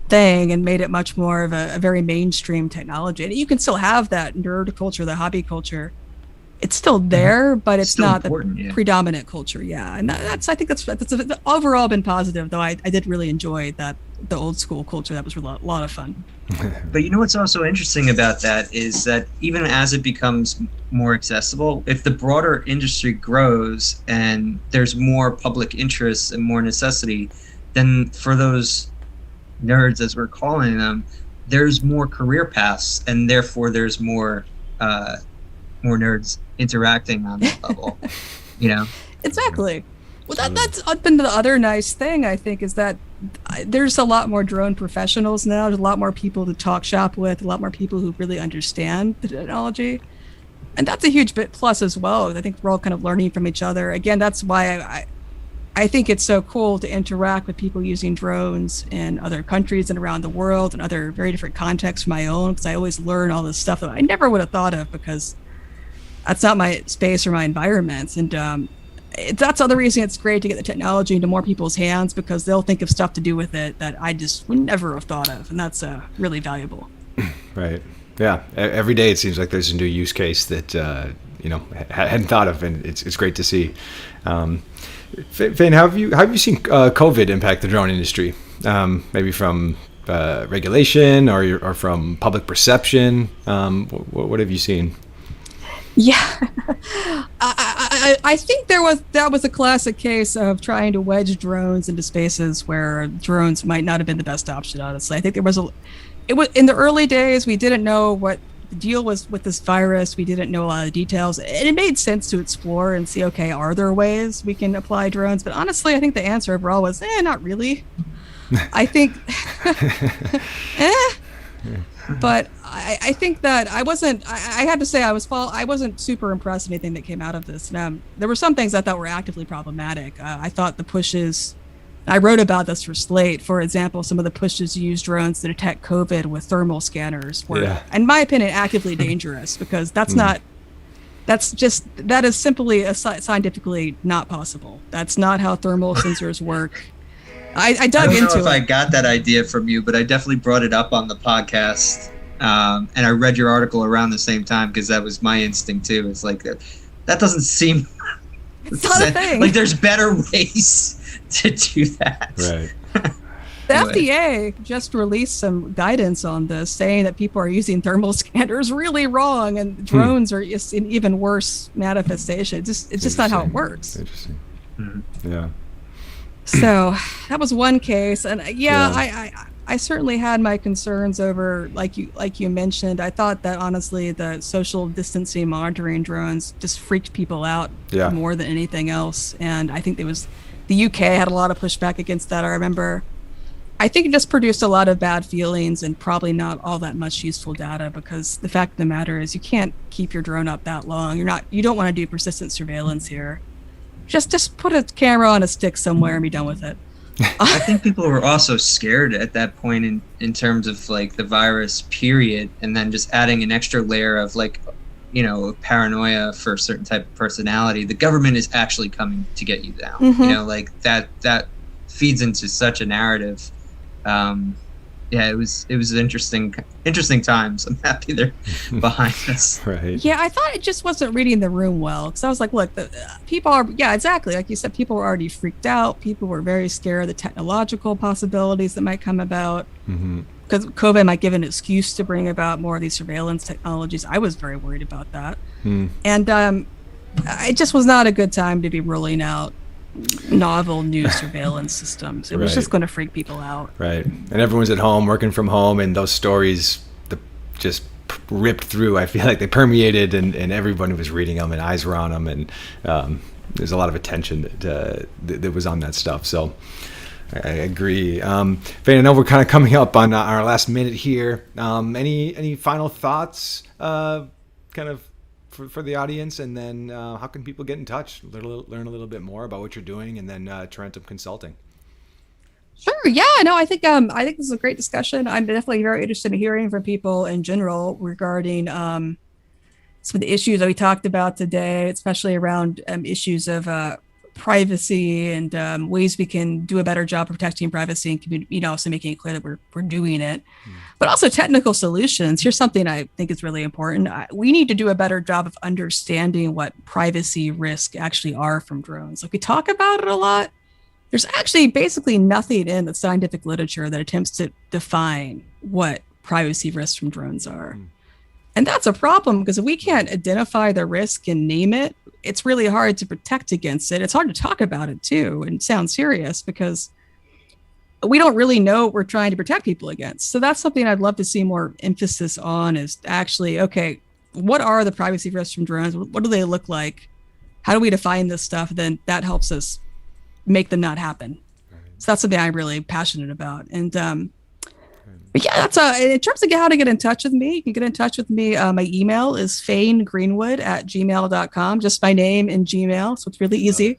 thing and made it much more of a very mainstream technology. And you can still have that nerd culture, the hobby culture. It's still there, but it's not the predominant culture. Yeah. And I think that's overall been positive, though I did really enjoy the old school culture. That was a lot of fun. But what's also interesting about that is that even as it becomes more accessible, if the broader industry grows and there's more public interest and more necessity, then for those nerds, as we're calling them, there's more career paths, and therefore there's more nerds interacting on that level, you know? Exactly. Well, that's been the other nice thing, I think, is that there's a lot more drone professionals now. There's a lot more people to talk shop with, a lot more people who really understand the technology. And that's a huge bit plus as well. I think we're all kind of learning from each other. Again, that's why I think it's so cool to interact with people using drones in other countries and around the world and other very different contexts from my own, because I always learn all this stuff that I never would have thought of because that's not my space or my environment. And that's the other reason it's great to get the technology into more people's hands, because they'll think of stuff to do with it that I just would never have thought of. And that's really valuable. Right. Yeah. Every day it seems like there's a new use case that, hadn't thought of, and it's great to see. Faine, how have you seen COVID impact the drone industry? Maybe from regulation or from public perception? What have you seen? Yeah, I think that was a classic case of trying to wedge drones into spaces where drones might not have been the best option. Honestly, I think it was in the early days. We didn't know what the deal was with this virus. We didn't know a lot of details, and it made sense to explore and see, okay, are there ways we can apply drones? But honestly, I think the answer overall was, not really. I think, But I think that I had to say I wasn't super impressed with anything that came out of this. There were some things I thought were actively problematic. I thought the pushes, I wrote about this for Slate, for example, some of the pushes to use drones to detect COVID with thermal scanners were, in my opinion, actively dangerous, because that is simply scientifically not possible. That's not how thermal sensors work. I dug into it. I don't know if I got that idea from you, but I definitely brought it up on the podcast. And I read your article around the same time, because that was my instinct too. It's like, that doesn't seem... It's not a thing. Like, there's better ways to do that. Right. The FDA just released some guidance on this, saying that people are using thermal scanners really wrong, and drones are just an even worse manifestation. It's just not how it works. Interesting. Mm-hmm. Yeah. So that was one case, and I certainly had my concerns over, like you mentioned. I thought that honestly the social distancing monitoring drones just freaked people out more than anything else, and I think the UK had a lot of pushback against that. I remember. I think it just produced a lot of bad feelings and probably not all that much useful data, because the fact of the matter is you can't keep your drone up that long. You don't want to do persistent surveillance here. Just put a camera on a stick somewhere and be done with it. I think people were also scared at that point in terms of like the virus period, and then just adding an extra layer of paranoia for a certain type of personality. The government is actually coming to get you down. Mm-hmm. Like that feeds into such a narrative. It was interesting times. I'm happy they're behind us. Right. Yeah, I thought it just wasn't reading the room well, because I was like, look, people are, exactly. Like you said, people were already freaked out. People were very scared of the technological possibilities that might come about. Because COVID might give an excuse to bring about more of these surveillance technologies. I was very worried about that. And it just was not a good time to be rolling out novel new surveillance systems. It was just going to freak people out. Right. And everyone's at home, working from home, and those stories just ripped through. I feel like they permeated, and everyone was reading them, and eyes were on them, and there's a lot of attention that was on that stuff. So I agree. Faine, I know we're kind of coming up on our last minute here. Any final thoughts for the audience, and then how can people get in touch, learn a little bit more about what you're doing, and then Tarentum Consulting? Sure. Yeah. No, I think this is a great discussion. I'm definitely very interested in hearing from people in general regarding some of the issues that we talked about today, especially around issues of privacy and ways we can do a better job protecting privacy and also making it clear that we're doing it, but also technical solutions. Here's something I think is really important. We need to do a better job of understanding what privacy risks actually are from drones. Like, we talk about it a lot. There's actually basically nothing in the scientific literature that attempts to define what privacy risks from drones are. And that's a problem, because if we can't identify the risk and name it, it's really hard to protect against it. It's hard to talk about it too and sound serious, because we don't really know what we're trying to protect people against. So that's something I'd love to see more emphasis on, is actually, okay, what are the privacy risks from drones? What do they look like? How do we define this stuff? Then that helps us make them not happen. So that's something I'm really passionate about. And but yeah, that's in terms of how to get in touch with me, you can get in touch with me. My email is fainegreenwood@gmail.com, just my name in Gmail. So it's really easy.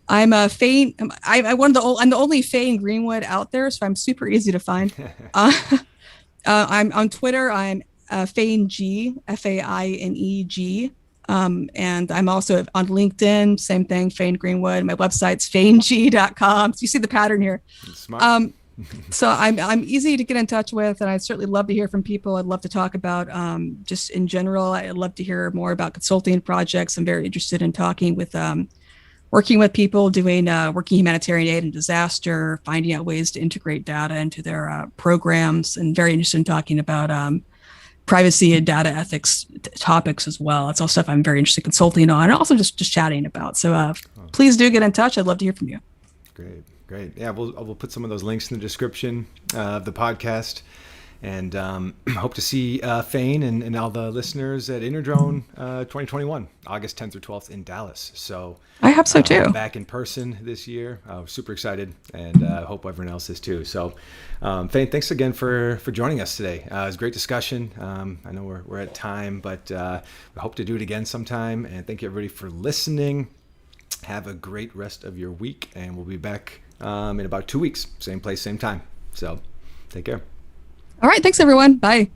I'm a Faine. I'm the only Faine Greenwood out there, so I'm super easy to find. I'm on Twitter. I'm Faine G, FAINEG. And I'm also on LinkedIn, same thing, Faine Greenwood. My website's faineg.com. So you see the pattern here. Smart. So I'm easy to get in touch with, and I'd certainly love to hear from people. I'd love to talk about just in general. I'd love to hear more about consulting projects. I'm very interested in talking with working with people doing working humanitarian aid and disaster, finding out ways to integrate data into their programs, and very interested in talking about privacy and data ethics topics as well. That's all stuff I'm very interested in consulting on, and also just chatting about. So please do get in touch. I'd love to hear from you. Great. Yeah, we'll put some of those links in the description of the podcast, and hope to see Faine and all the listeners at Interdrone 2021, August 10th through 12th in Dallas. So I hope so too. Back in person this year. Super excited, and hope everyone else is too. So Faine, thanks again for joining us today. It was a great discussion. I know we're at time, but we hope to do it again sometime. And thank you everybody for listening. Have a great rest of your week, and we'll be back in about 2 weeks, same place, same time. So take care. All right. Thanks, everyone. Bye.